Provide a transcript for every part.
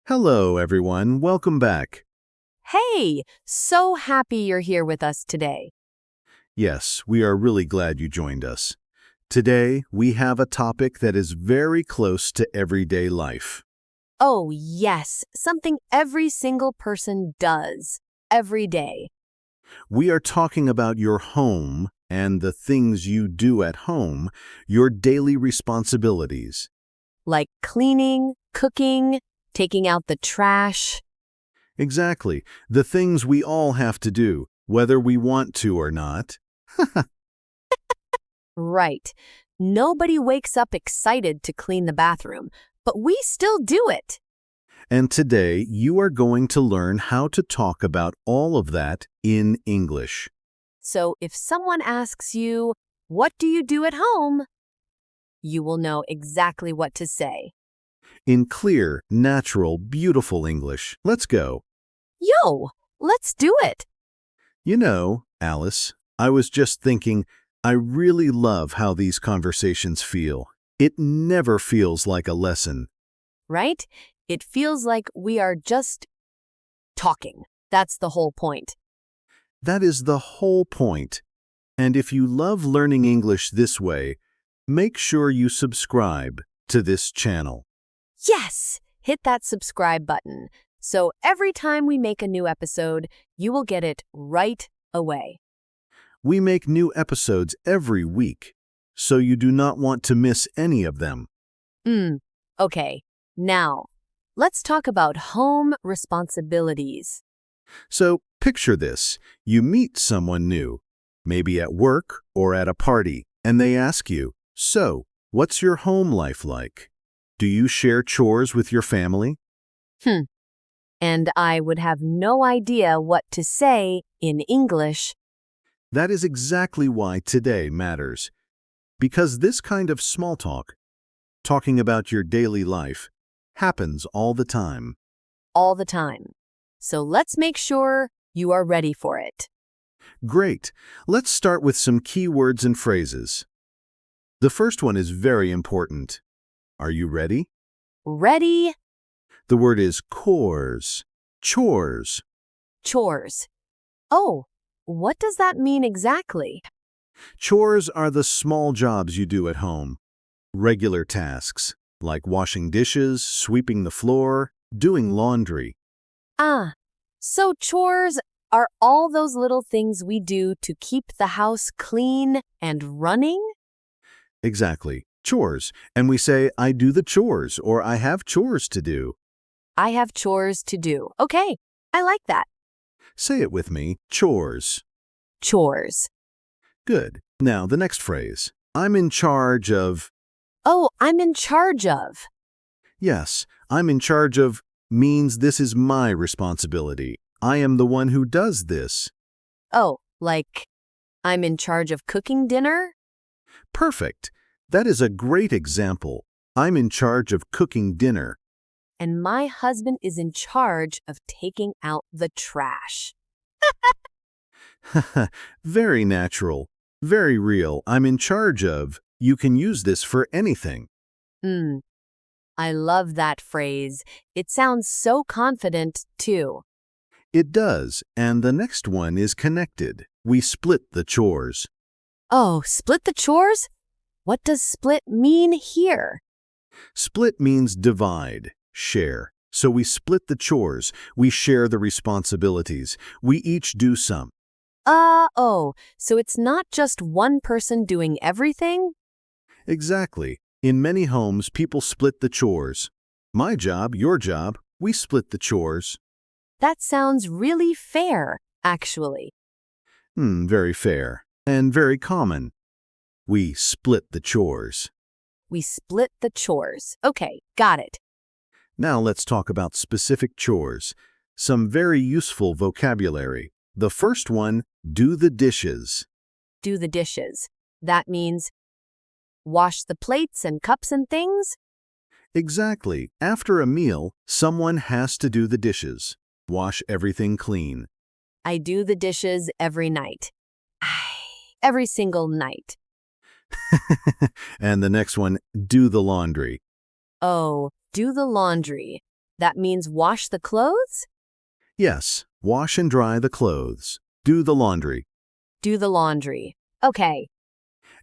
Hello, everyone. Welcome back. Hey, so happy you're here with us today. Yes, we are really glad you joined us. Today, we have a topic that is very close to everyday life. Oh, yes, something every single person does every day. We are talking about your home and the things you do at home, your daily responsibilities. Like cleaning, cooking, taking out the trash. Exactly, the things we all have to do, whether we want to or not. Right. Nobody wakes up excited to clean the bathroom, but we still do it. And today, you are going to learn how to talk about all of that in English. So if someone asks you, "What do you do at home?" you will know exactly what to say. In clear, natural, beautiful English. Let's go. Yo, let's do it. You know, Alice, I was just thinking, I really love how these conversations feel. It never feels like a lesson. Right? It feels like we are just talking. That's the whole point. That is the whole point. And if you love learning English this way, make sure you subscribe to this channel. Yes! Hit that subscribe button. So every time we make a new episode, you will get it right away. We make new episodes every week, so you do not want to miss any of them. Okay. Now, let's talk about home responsibilities. So picture this. You meet someone new, maybe at work or at a party, and they ask you, "So, what's your home life like? Do you share chores with your family?" Hmm. And I would have no idea what to say in English. That is exactly why today matters. Because this kind of small talk, talking about your daily life, happens all the time. All the time. So let's make sure you are ready for it. Great. Let's start with some key words and phrases. The first one is very important. Are you ready? Ready? The word is chores. Chores. Chores. Oh, what does that mean exactly? Chores are the small jobs you do at home. Regular tasks, like washing dishes, sweeping the floor, doing laundry. Ah, so chores are all those little things we do to keep the house clean and running? Exactly. Chores. And we say, I do the chores, or I have chores to do. I have chores to do. Okay, I like that. Say it with me. Chores. Chores. Good. Now, the next phrase. I'm in charge of. Oh, I'm in charge of. Yes, I'm in charge of means this is my responsibility. I am the one who does this. Oh, like I'm in charge of cooking dinner? Perfect. That is a great example. I'm in charge of cooking dinner. And my husband is in charge of taking out the trash. Very natural. Very real. I'm in charge of. You can use this for anything. Hmm, I love that phrase. It sounds so confident, too. It does, and the next one is connected. We split the chores. Oh, split the chores? What does split mean here? Split means divide, share. So we split the chores. We share the responsibilities. We each do some. Oh, so it's not just one person doing everything? Exactly. In many homes, people split the chores. My job, your job, we split the chores. That sounds really fair, actually. Very fair. And very common. We split the chores. We split the chores. Okay, got it. Now let's talk about specific chores. Some very useful vocabulary. The first one, do the dishes. Do the dishes. That means wash the plates and cups and things? Exactly. After a meal, someone has to do the dishes. Wash everything clean. I do the dishes every night. Every single night. And the next one, do the laundry. Oh, do the laundry. That means wash the clothes? Yes, wash and dry the clothes. Do the laundry. Do the laundry. Okay.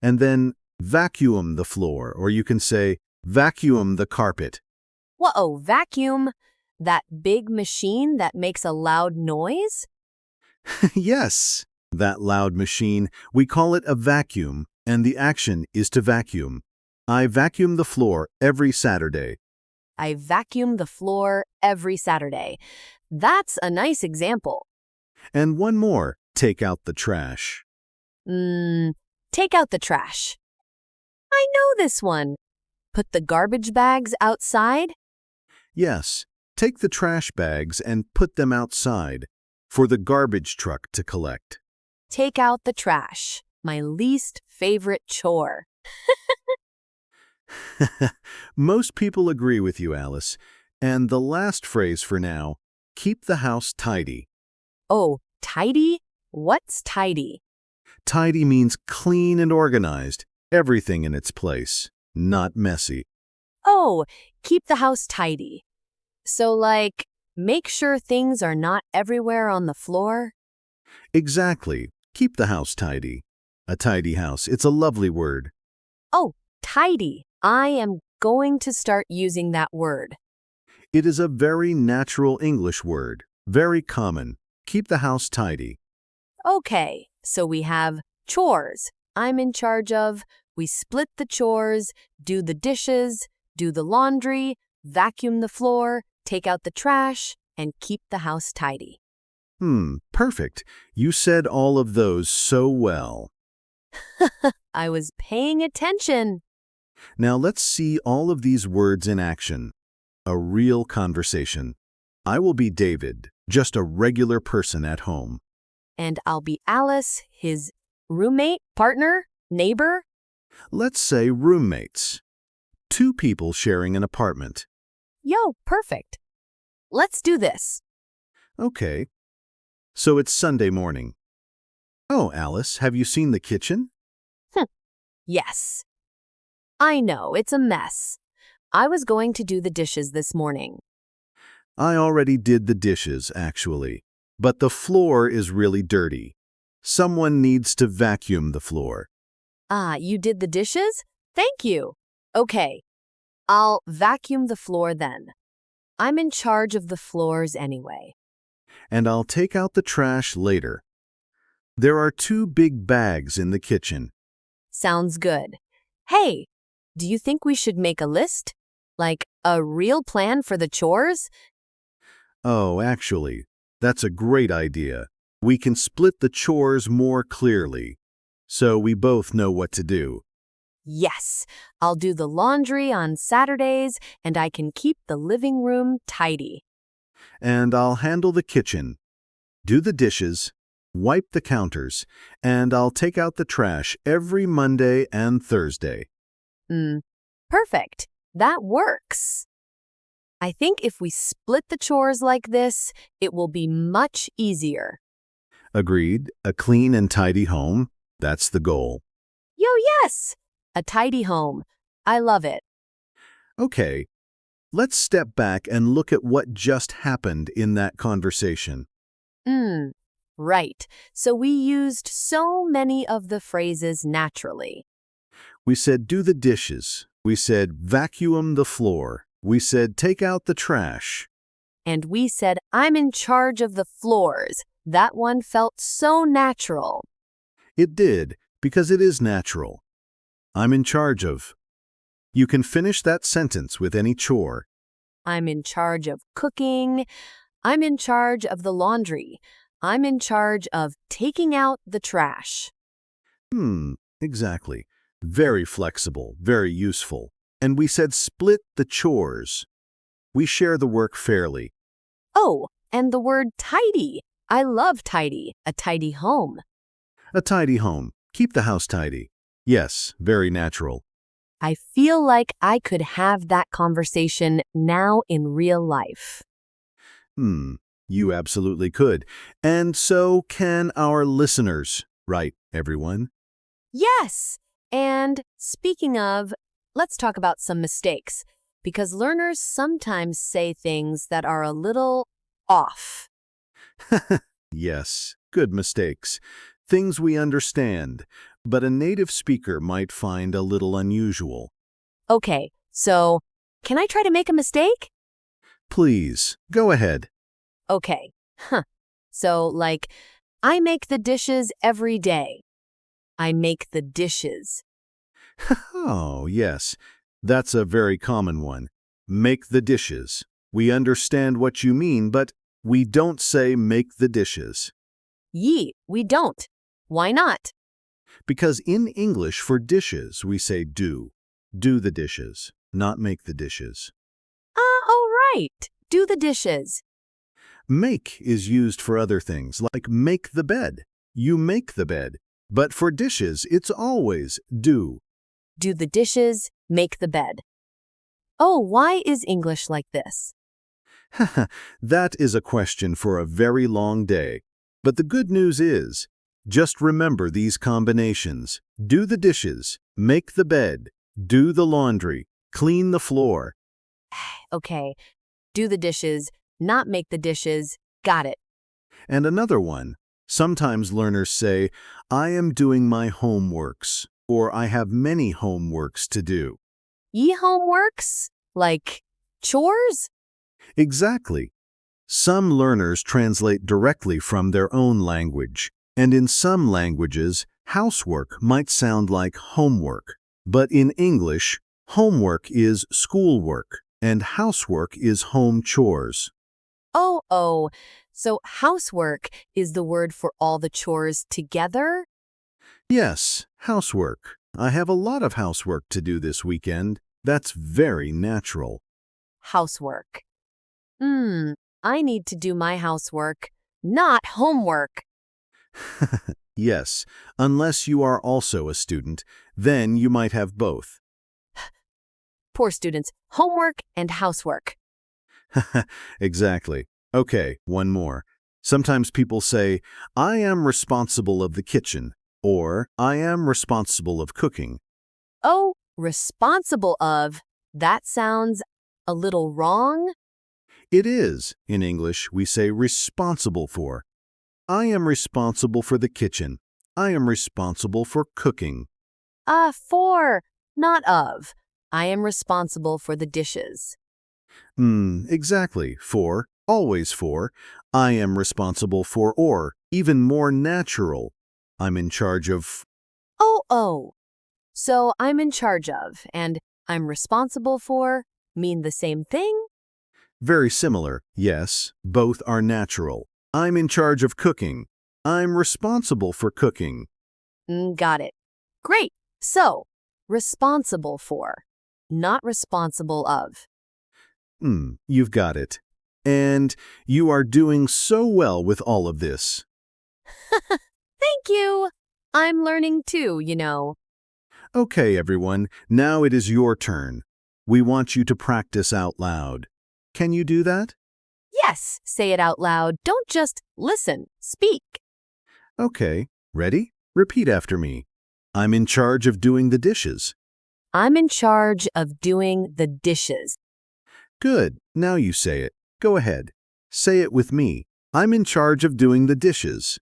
And then vacuum the floor, or you can say vacuum the carpet. Whoa, vacuum? That big machine that makes a loud noise? Yes, that loud machine. We call it a vacuum, and the action is to vacuum. I vacuum the floor every Saturday. I vacuum the floor every Saturday. That's a nice example. And one more, take out the trash. Take out the trash. I know this one. Put the garbage bags outside? Yes, take the trash bags and put them outside for the garbage truck to collect. Take out the trash. My least favorite chore. Most people agree with you, Alice. And the last phrase for now, keep the house tidy. Oh, tidy? What's tidy? Tidy means clean and organized, everything in its place, not messy. Oh, keep the house tidy. So, like, make sure things are not everywhere on the floor? Exactly. Keep the house tidy. A tidy house. It's a lovely word. Oh, tidy. I am going to start using that word. It is a very natural English word, very common. Keep the house tidy. Okay, so we have chores. I'm in charge of. We split the chores, do the dishes, do the laundry, vacuum the floor, take out the trash, and keep the house tidy. Perfect. You said all of those so well. I was paying attention. Now let's see all of these words in action. A real conversation. I will be David, just a regular person at home. And I'll be Alice, his roommate, partner, neighbor. Let's say roommates. Two people sharing an apartment. Yo, perfect. Let's do this. Okay. So it's Sunday morning. Oh, Alice, have you seen the kitchen? Yes. I know, it's a mess. I was going to do the dishes this morning. I already did the dishes, actually. But the floor is really dirty. Someone needs to vacuum the floor. Ah, you did the dishes? Thank you. Okay, I'll vacuum the floor then. I'm in charge of the floors anyway. And I'll take out the trash later. There are two big bags in the kitchen. Sounds good. Hey, do you think we should make a list? Like a real plan for the chores? Oh, actually, that's a great idea. We can split the chores more clearly, so we both know what to do. Yes, I'll do the laundry on Saturdays and I can keep the living room tidy. And I'll handle the kitchen, do the dishes, wipe the counters, and I'll take out the trash every Monday and Thursday. Perfect. That works. I think if we split the chores like this, it will be much easier. Agreed. A clean and tidy home, that's the goal. Yo, yes! A tidy home. I love it. Okay, let's step back and look at what just happened in that conversation. Right. So we used so many of the phrases naturally. We said do the dishes. We said vacuum the floor. We said take out the trash. And we said, I'm in charge of the floors. That one felt so natural. It did, because it is natural. I'm in charge of. You can finish that sentence with any chore. I'm in charge of cooking. I'm in charge of the laundry. I'm in charge of taking out the trash. Exactly. Very flexible, very useful. And we said split the chores. We share the work fairly. Oh, and the word tidy. I love tidy, a tidy home. A tidy home. Keep the house tidy. Yes, very natural. I feel like I could have that conversation now in real life. You absolutely could. And so can our listeners, right, everyone? Yes! And speaking of, let's talk about some mistakes. because learners sometimes say things that are a little off. Yes, good mistakes. Things we understand, but a native speaker might find a little unusual. Okay, so can I try to make a mistake? Please, go ahead. Okay. So, like, I make the dishes every day. I make the dishes. Oh, yes, that's a very common one. Make the dishes. We understand what you mean, but we don't say make the dishes. We don't. Why not? Because in English, for dishes, we say do. Do the dishes, not make the dishes. All right. Do the dishes. Make is used for other things, like make the bed. You make the bed. But for dishes, it's always do. Do the dishes, make the bed. Oh, why is English like this? That is a question for a very long day. But the good news is, just remember these combinations. Do the dishes, make the bed, do the laundry, clean the floor. Okay. Do the dishes, not make the dishes. Got it. And another one. Sometimes learners say, I am doing my homeworks, or I have many homeworks to do. Homeworks? Like chores? Exactly. Some learners translate directly from their own language, and in some languages, housework might sound like homework. But in English, homework is schoolwork, and housework is home chores. Oh. So housework is the word for all the chores together? Yes, housework. I have a lot of housework to do this weekend. That's very natural. Housework. I need to do my housework, not homework. Yes, unless you are also a student, then you might have both. Poor students, homework and housework. Exactly. Okay, one more. Sometimes people say, I am responsible of the kitchen, or I am responsible of cooking. Oh, responsible of. That sounds a little wrong. It is, in English, we say responsible for. I am responsible for the kitchen. I am responsible for cooking. For, not of. I am responsible for the dishes. Exactly. For, always for. I am responsible for, or, even more natural. I'm in charge of. Oh. So I'm in charge of, and I'm responsible for mean the same thing? Very similar, yes, both are natural. I'm in charge of cooking. I'm responsible for cooking. Got it. Great. So, responsible for, not responsible of. You've got it. And you are doing so well with all of this. Thank you. I'm learning too. Okay, everyone, now it is your turn. We want you to practice out loud. Can you do that? Yes, say it out loud. Don't just listen, speak. Okay, ready? Repeat after me. I'm in charge of doing the dishes. I'm in charge of doing the dishes. Good, now you say it. Go ahead. Say it with me. I'm in charge of doing the dishes.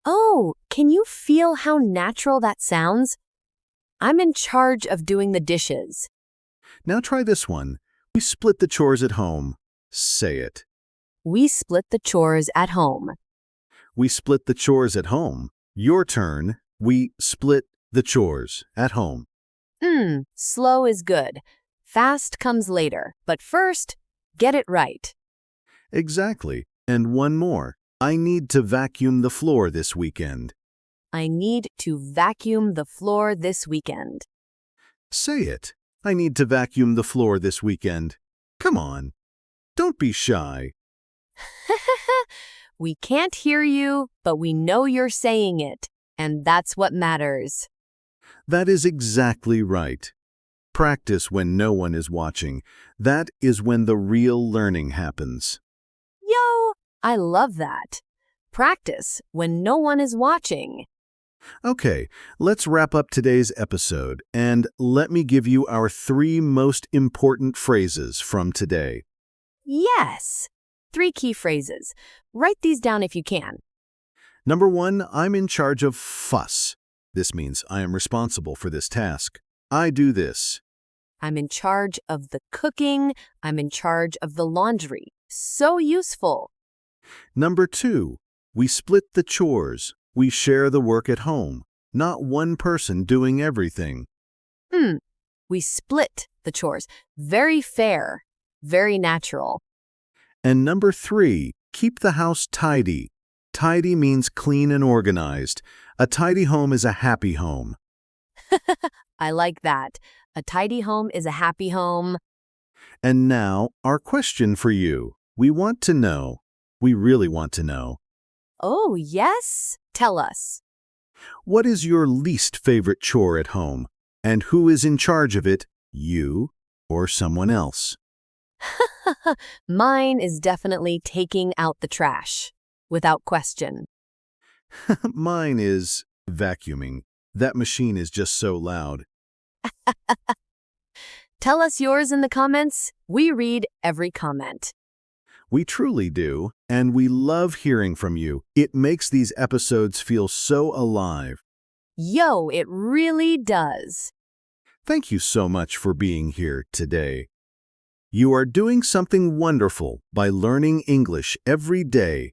Oh, can you feel how natural that sounds? I'm in charge of doing the dishes. Now try this one. We split the chores at home. Say it. We split the chores at home. We split the chores at home. Your turn. We split the chores at home. Slow is good. Fast comes later. But first, get it right. Exactly. And one more. I need to vacuum the floor this weekend. I need to vacuum the floor this weekend. Say it. I need to vacuum the floor this weekend. Come on. Don't be shy. We can't hear you, but we know you're saying it, and that's what matters. That is exactly right. Practice when no one is watching. That is when the real learning happens. Yo, I love that. Practice when no one is watching. Okay, let's wrap up today's episode, and let me give you our 3 most important phrases from today. Yes. 3 key phrases. Write these down if you can. Number 1, I'm in charge of fuss. This means I am responsible for this task. I do this. I'm in charge of the cooking. I'm in charge of the laundry. So useful. Number 2, we split the chores. We share the work at home, not one person doing everything. We split the chores. Very fair. Very natural. And number 3, keep the house tidy. Tidy means clean and organized. A tidy home is a happy home. I like that. A tidy home is a happy home. And now, our question for you. We really want to know, Oh, yes? Tell us. what is your least favorite chore at home? And who is in charge of it, you or someone else? Mine is definitely taking out the trash. Without question. Mine is vacuuming. That machine is just so loud. Tell us yours in the comments. We read every comment. We truly do, and we love hearing from you. It makes these episodes feel so alive. Yo, it really does. Thank you so much for being here today. You are doing something wonderful by learning English every day,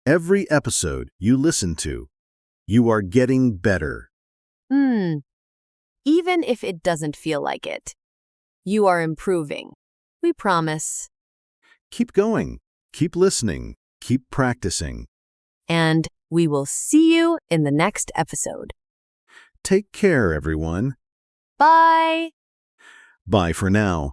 every episode you listen to. You are getting better. Even if it doesn't feel like it. You are improving. We promise. Keep going, keep listening, keep practicing. And we will see you in the next episode. Take care, everyone. Bye! Bye for now.